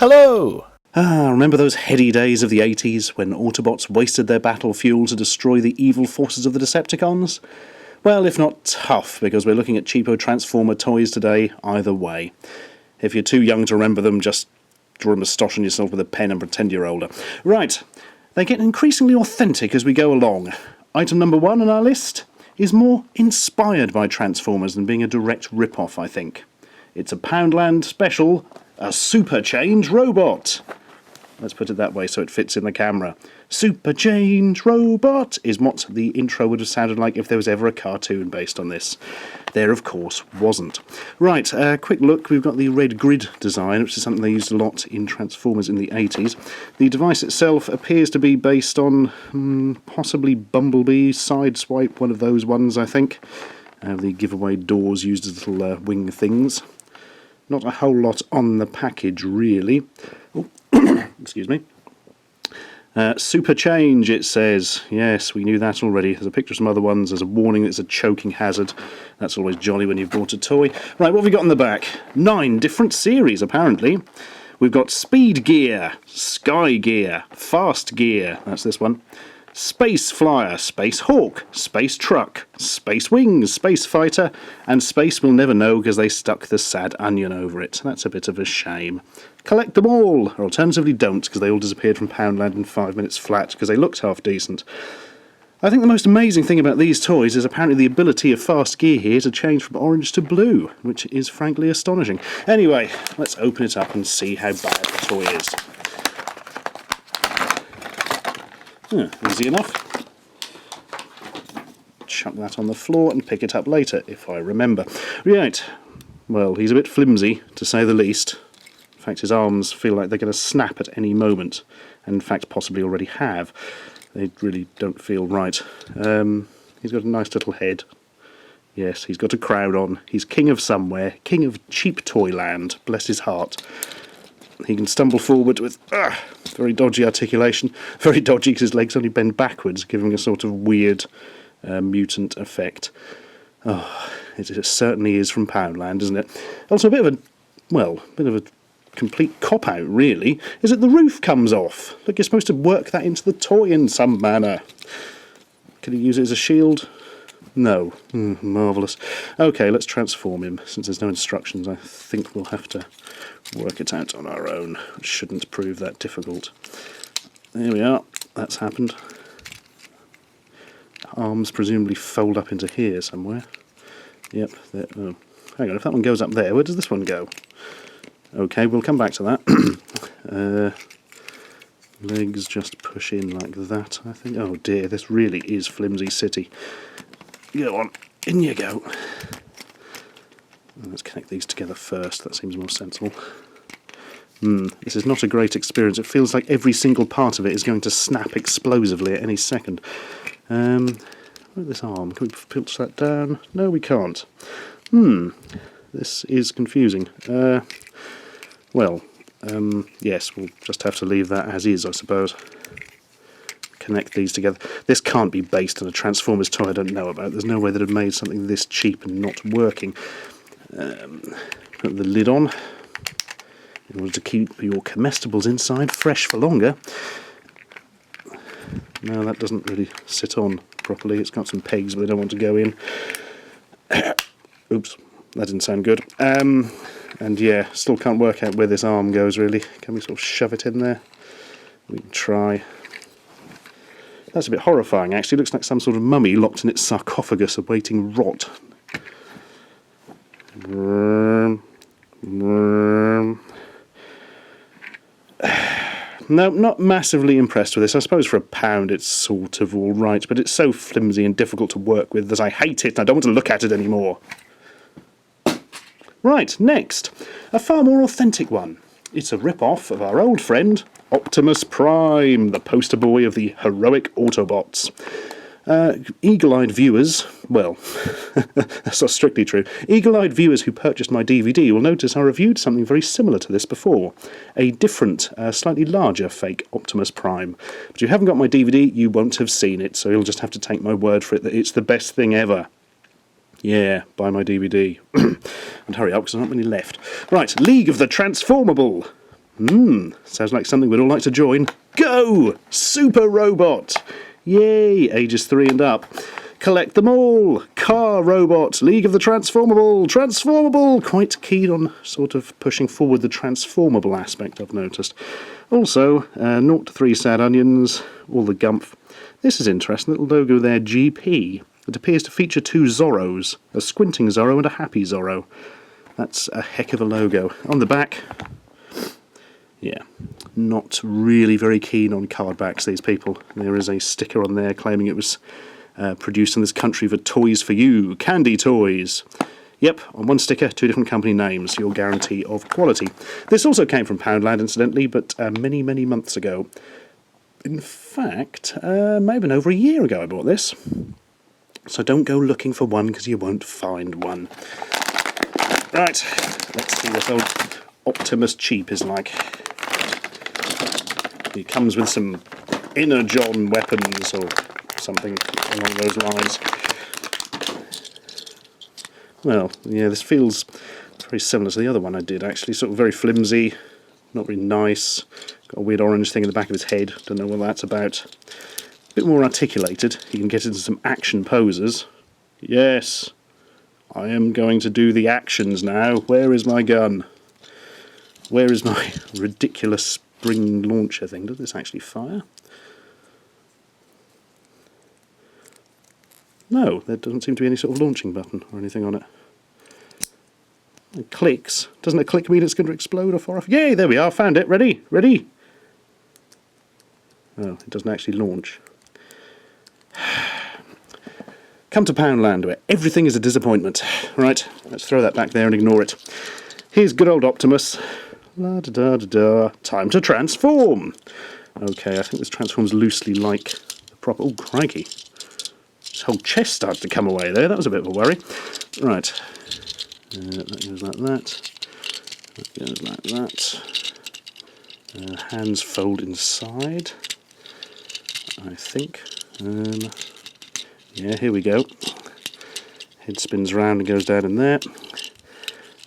Hello! Remember those heady days of the 80s when Autobots wasted their battle fuel to destroy the evil forces of the Decepticons? Well, if not tough, because we're looking at cheapo Transformer toys today either way. If you're too young to remember them, just draw a moustache on yourself with a pen and pretend you're older. Right, they get increasingly authentic as we go along. Item number 1 on our list is more inspired by Transformers than being a direct rip-off, I think. It's a Poundland special, a Super Change Robot. Let's put it that way so it fits in the camera. Super Change Robot is what the intro would have sounded like if there was ever a cartoon based on this. There, of course, wasn't. Right, quick look. We've got the red grid design, which is something they used a lot in Transformers in the 80s. The device itself appears to be based on possibly Bumblebee, Sideswipe, one of those ones, I think. The giveaway doors used as little wing things. Not a whole lot on the package, really. Oh, excuse me. Super Change, it says. Yes, we knew that already. There's a picture of some other ones. There's a warning that it's a choking hazard. That's always jolly when you've bought a toy. Right, what have we got in the back? 9 different series, apparently. We've got Speed Gear, Sky Gear, Fast Gear, that's this one, Space Flyer, Space Hawk, Space Truck, Space Wings, Space Fighter, and Space We'll Never Know because they stuck the sad onion over it. That's a bit of a shame. Collect them all, or alternatively don't, because they all disappeared from Poundland in 5 minutes flat because they looked half decent. I think the most amazing thing about these toys is apparently the ability of Fast Gear here to change from orange to blue, which is frankly astonishing. Anyway, let's open it up and see how bad the toy is. Easy enough. Chuck that on the floor and pick it up later, if I remember. Right, well, he's a bit flimsy, to say the least. In fact, his arms feel like they're going to snap at any moment, and in fact possibly already have. They really don't feel right. He's got a nice little head. Yes, he's got a crown on. He's king of somewhere, king of cheap toyland, bless his heart. He can stumble forward with very dodgy articulation. Very dodgy because his legs only bend backwards, giving a sort of weird mutant effect. Oh, it certainly is from Poundland, isn't it? Also a bit of a complete cop-out, really, is that the roof comes off. Look, you're supposed to work that into the toy in some manner. Can you use it as a shield? No. Marvellous. Okay, let's transform him. Since there's no instructions, I think we'll have to work it out on our own. It shouldn't prove that difficult. There we are. That's happened. Arms presumably fold up into here somewhere. Yep. There. Oh. Hang on, if that one goes up there, where does this one go? Okay, we'll come back to that. Legs just push in like that, I think. Oh dear, this really is Flimsy City. Go on, in you go. Let's connect these together first, that seems more sensible. This is not a great experience. It feels like every single part of it is going to snap explosively at any second. Where's this arm? Can we filter that down? No, we can't. This is confusing. Yes, we'll just have to leave that as is, I suppose. Connect these together. This can't be based on a Transformers toy I don't know about. There's no way they'd have made something this cheap and not working. Put the lid on in order to keep your comestibles inside fresh for longer. No, that doesn't really sit on properly. It's got some pegs, but they don't want to go in. Oops, that didn't sound good. And yeah, still can't work out where this arm goes, really. Can we sort of shove it in there? We can try. That's a bit horrifying, actually. It looks like some sort of mummy locked in its sarcophagus awaiting rot. No, not massively impressed with this. I suppose for £1 it's sort of alright, but it's so flimsy and difficult to work with that I hate it and I don't want to look at it anymore. Right, next, a far more authentic one. It's a rip-off of our old friend, Optimus Prime, the poster boy of the heroic Autobots. Eagle-eyed viewers, well, that's not strictly true, eagle-eyed viewers who purchased my DVD will notice I reviewed something very similar to this before. A different, slightly larger fake Optimus Prime. But if you haven't got my DVD, you won't have seen it, so you'll just have to take my word for it that it's the best thing ever. Yeah, buy my DVD. And hurry up, because there's not many left. Right, League of the Transformable. Sounds like something we'd all like to join. Go! Super Robot! Yay, ages 3 and up. Collect them all! Car Robot, League of the Transformable, Transformable! Quite keen on sort of pushing forward the transformable aspect, I've noticed. Also, 0 to 3 sad onions, all the gumph. This is interesting, little logo there, GP. It appears to feature 2 Zorros, a squinting Zorro and a happy Zorro. That's a heck of a logo. On the back, yeah, not really very keen on card backs, these people. There is a sticker on there claiming it was produced in this country for Toys for You, Candy Toys. Yep, on one sticker, 2 different company names, your guarantee of quality. This also came from Poundland, incidentally, but many, many months ago. In fact, may have been over a year ago I bought this. So don't go looking for one, because you won't find one. Right, let's see what old Optimus Cheap is like. He comes with some Inner John weapons or something along those lines. Well, yeah, this feels very similar to the other one I did, actually. Sort of very flimsy, not very nice. Got a weird orange thing in the back of his head. Don't know what that's about. A bit more articulated. You can get into some action poses. Yes, I am going to do the actions now. Where is my gun? Where is my ridiculous spring launcher thing? Does this actually fire? No, there doesn't seem to be any sort of launching button or anything on it. It clicks. Doesn't a click mean it's going to explode or fire off? Yay, there we are, found it. Ready? Ready? Oh, it doesn't actually launch. Come to Poundland, where everything is a disappointment. Right, let's throw that back there and ignore it. Here's good old Optimus. La da da da da. Time to transform. Okay, I think this transforms loosely like the proper. Oh, crikey! His whole chest started to come away there. That was a bit of a worry. Right, that goes like that. That goes like that. Hands fold inside. I think. Yeah, here we go. Head spins round and goes down in there.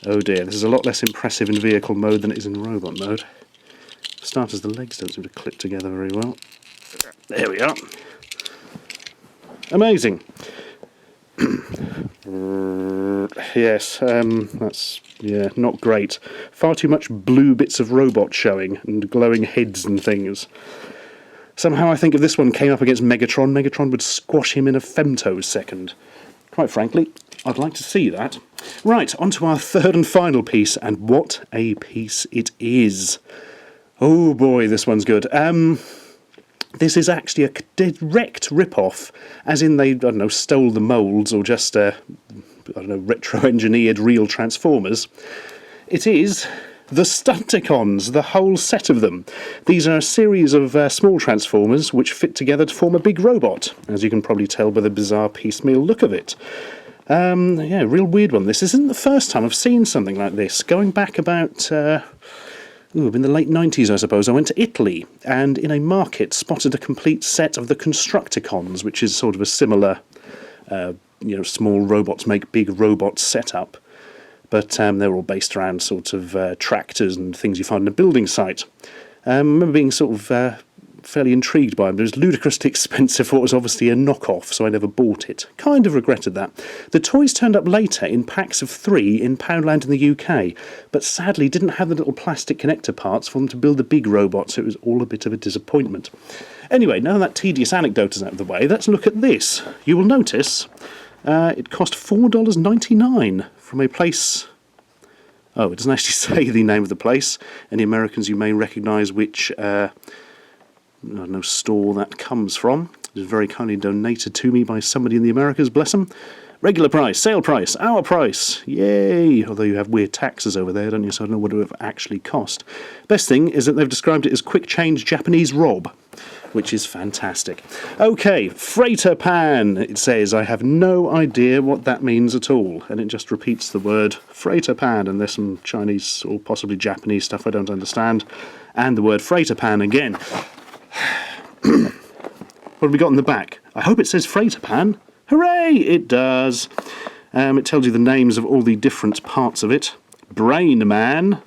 Oh dear, this is a lot less impressive in vehicle mode than it is in robot mode. For starters, the legs don't seem to clip together very well. There we are. Amazing. Yes, that's, yeah, not great. Far too much blue bits of robot showing and glowing heads and things. Somehow I think if this one came up against Megatron, Megatron would squash him in a femtosecond. Quite frankly, I'd like to see that. Right, on to our third and final piece, and what a piece it is. Oh boy, this one's good. This is actually a direct rip-off, as in they, I don't know, stole the moulds or just, I don't know, retro-engineered real Transformers. It is the Stunticons, the whole set of them. These are a series of small Transformers which fit together to form a big robot, as you can probably tell by the bizarre piecemeal look of it. Yeah, real weird one. This isn't the first time I've seen something like this. Going back about, in the late 90s, I suppose, I went to Italy and in a market spotted a complete set of the Constructicons, which is sort of a similar, small robots make big robots setup. But they're all based around sort of tractors and things you find in a building site. I remember being sort of fairly intrigued by them. It was ludicrously expensive for what was obviously a knockoff, so I never bought it. Kind of regretted that. The toys turned up later in packs of 3 in Poundland in the UK, but sadly didn't have the little plastic connector parts for them to build the big robot, so it was all a bit of a disappointment. Anyway, now that tedious anecdote is out of the way, let's look at this. You will notice it cost $4.99 from a place... Oh, it doesn't actually say the name of the place. Any Americans you may recognise which... I don't know, store that comes from. It was very kindly donated to me by somebody in the Americas, bless them. Regular price, sale price, our price, yay! Although you have weird taxes over there, don't you, so I don't know what it would have actually cost. Best thing is that they've described it as quick change Japanese rob, which is fantastic. Okay, freighter pan, it says. I have no idea what that means at all, and it just repeats the word freighter pan, and there's some Chinese or possibly Japanese stuff I don't understand, and the word freighter pan again. What have we got in the back? I hope it says freighter pan. Hooray! It does. It tells you the names of all the different parts of it. Brain Man.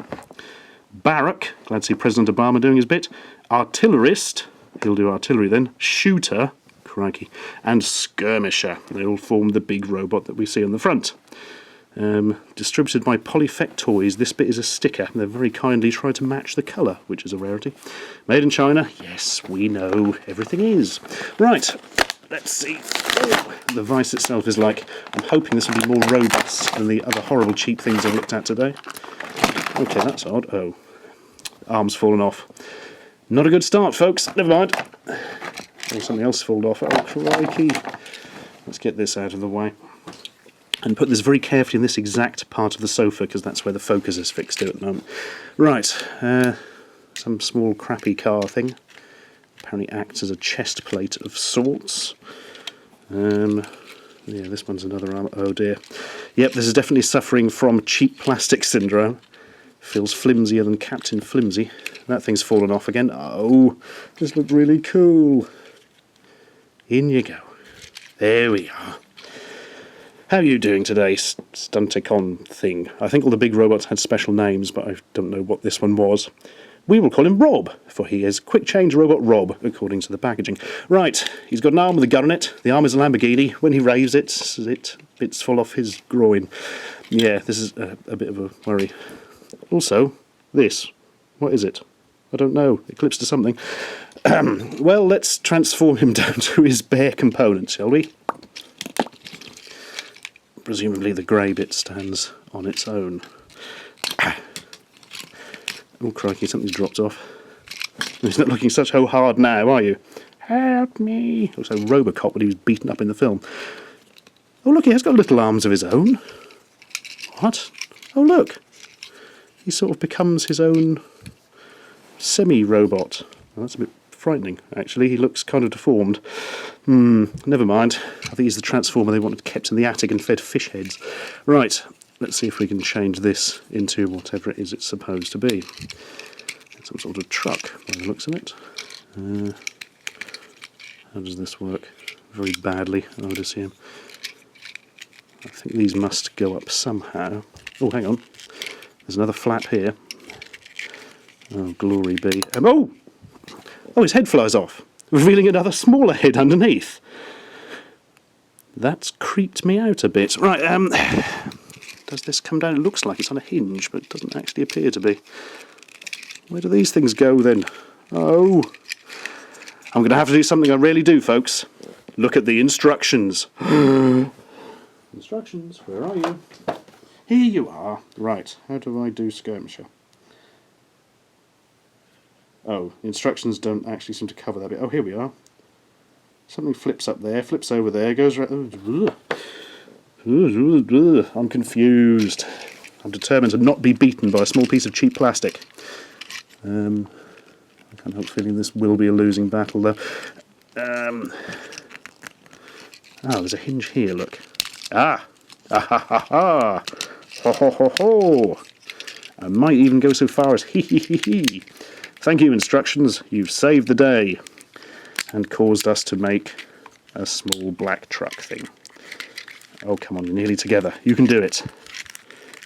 Barrack, glad to see President Obama doing his bit. Artillerist, he'll do artillery then. Shooter, crikey. And skirmisher, they all form the big robot that we see on the front. Distributed by Polyfect Toys. This bit is a sticker. They've very kindly tried to match the colour, which is a rarity. Made in China. Yes, we know. Everything is. Right, let's see. Oh, the vice itself is like... I'm hoping this will be more robust than the other horrible cheap things I've looked at today. Okay, that's odd. Oh, arm's fallen off. Not a good start, folks. Never mind. Oh, something else fallen off. Oh, crikey. Let's get this out of the way. And put this very carefully in this exact part of the sofa, because that's where the focus is fixed to at the moment. Right, some small crappy car thing. Apparently acts as a chest plate of sorts. Yeah, this one's another arm. Oh dear. Yep, this is definitely suffering from cheap plastic syndrome. Feels flimsier than Captain Flimsy. That thing's fallen off again. Oh, this looked really cool. In you go. There we are. How are you doing today, Stunticon thing? I think all the big robots had special names, but I don't know what this one was. We will call him Rob, for he is Quick Change Robot Rob, according to the packaging. Right, he's got an arm with a gun on it. The arm is a Lamborghini. When he raves it bits fall off his groin. Yeah, this is a bit of a worry. Also, this. What is it? I don't know. Eclipse to something. Well, let's transform him down to his bare components, shall we? Presumably the grey bit stands on its own. Oh crikey, something's dropped off. He's not looking such hard now, are you? Help me! Looks like Robocop when he was beaten up in the film. Oh look, he has got little arms of his own. What? Oh look! He sort of becomes his own semi-robot. Well, that's a bit frightening, actually. He looks kind of deformed. Never mind. I think he's the transformer they wanted kept in the attic and fed fish heads. Right, let's see if we can change this into whatever it is it's supposed to be. Some sort of truck, by the looks of it. How does this work? Very badly, I would assume. I think these must go up somehow. Oh, hang on. There's another flap here. Oh, glory be. Oh, his head flies off, revealing another smaller head underneath. That's creeped me out a bit. Right, does this come down? It looks like it's on a hinge, but it doesn't actually appear to be. Where do these things go, then? Oh, I'm going to have to do something I rarely do, folks. Look at the instructions. Instructions, where are you? Here you are. Right, how do I do skirmisher? Oh, the instructions don't actually seem to cover that bit. Oh, here we are. Something flips up there, flips over there, goes right... I'm confused. I'm determined to not be beaten by a small piece of cheap plastic. I can't help feeling this will be a losing battle, though. Oh, there's a hinge here, look. Ah! Ah ha ha ha! Ho ho ho ho! I might even go so far as hee hee hee hee. Thank you, instructions. You've saved the day and caused us to make a small black truck thing. Oh, come on, you're nearly together. You can do it.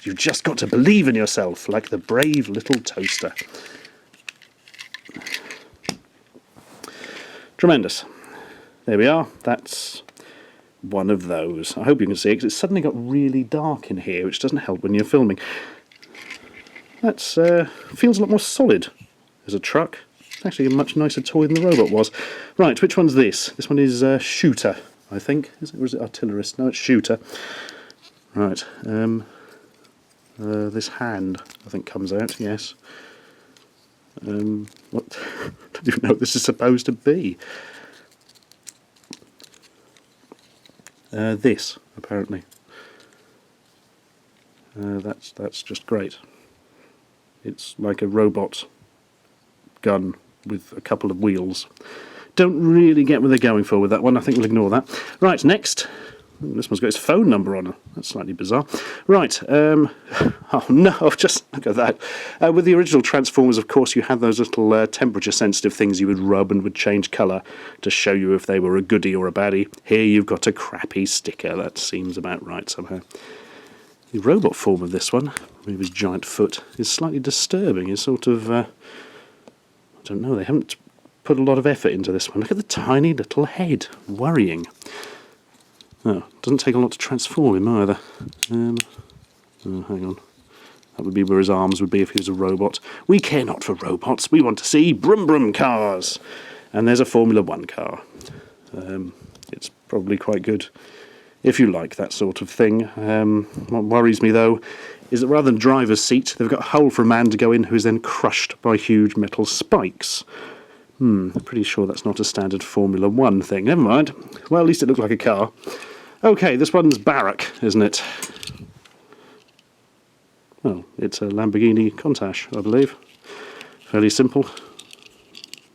You've just got to believe in yourself, like the brave little toaster. Tremendous. There we are. That's one of those. I hope you can see it, because it's suddenly got really dark in here, which doesn't help when you're filming. That's feels a lot more solid as a truck. It's actually a much nicer toy than the robot was. Right, which one's this? This one is Shooter, I think. Or is it Artillerist? No, it's Shooter. Right. This hand, I think, comes out, yes. What? I don't even know what this is supposed to be. This, apparently. That's just great. It's like a robot gun with a couple of wheels. Don't really get what they're going for with that one. I think we'll ignore that. Right, next. This one's got his phone number on it. That's slightly bizarre. Right, oh no, just look at that. With the original Transformers, of course, you had those little temperature-sensitive things you would rub and would change colour to show you if they were a goodie or a baddie. Here you've got a crappy sticker. That seems about right somehow. The robot form of this one, with his giant foot, is slightly disturbing. It's sort of, I don't know, they haven't put a lot of effort into this one. Look at the tiny little head. Worrying. Oh, doesn't take a lot to transform him either. Oh, hang on. That would be where his arms would be if he was a robot. We care not for robots. We want to see brum brum cars. And there's a Formula 1 car. It's probably quite good if you like that sort of thing. What worries me, though, is that rather than driver's seat, they've got a hole for a man to go in who is then crushed by huge metal spikes. I'm pretty sure that's not a standard Formula 1 thing. Never mind. Well, at least it looked like a car. Okay, this one's Barak, isn't it? Well, it's a Lamborghini Countach, I believe. Fairly simple.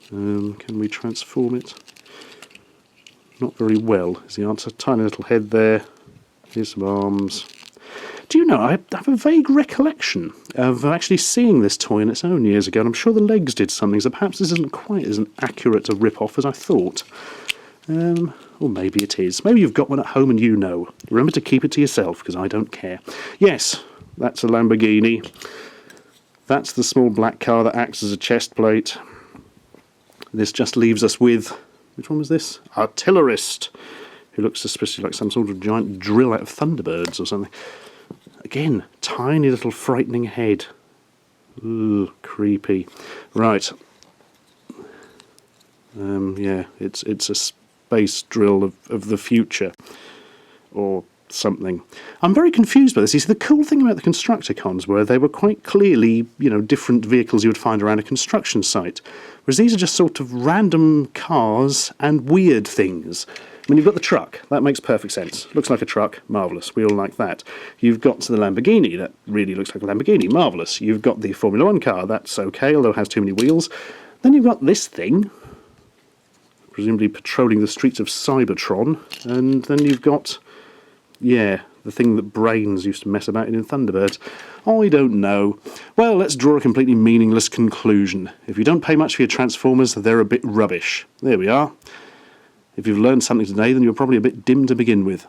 Can we transform it? Not very well, is the answer. Tiny little head there. Here's some arms. Do you know, I have a vague recollection of actually seeing this toy on its own years ago, and I'm sure the legs did something, so perhaps this isn't quite as accurate a rip-off as I thought. Or maybe it is. Maybe you've got one at home and you know. Remember to keep it to yourself, because I don't care. Yes, that's a Lamborghini. That's the small black car that acts as a chest plate. This just leaves us with... Which one was this? Artillerist, who looks suspiciously like some sort of giant drill out of Thunderbirds or something. Again, tiny little frightening head. Ooh, creepy. Right. Yeah, it's a space drill of the future. Or something. I'm very confused by this. You see, the cool thing about the Constructicons were they were quite clearly, different vehicles you would find around a construction site. Whereas these are just sort of random cars and weird things. I mean, you've got the truck. That makes perfect sense. Looks like a truck. Marvellous. We all like that. You've got the Lamborghini. That really looks like a Lamborghini. Marvellous. You've got the Formula 1 car. That's okay, although it has too many wheels. Then you've got this thing, presumably patrolling the streets of Cybertron. And then you've got... yeah, the thing that brains used to mess about in Thunderbirds. I don't know. Well, let's draw a completely meaningless conclusion. If you don't pay much for your Transformers, they're a bit rubbish. There we are. If you've learned something today, then you're probably a bit dim to begin with.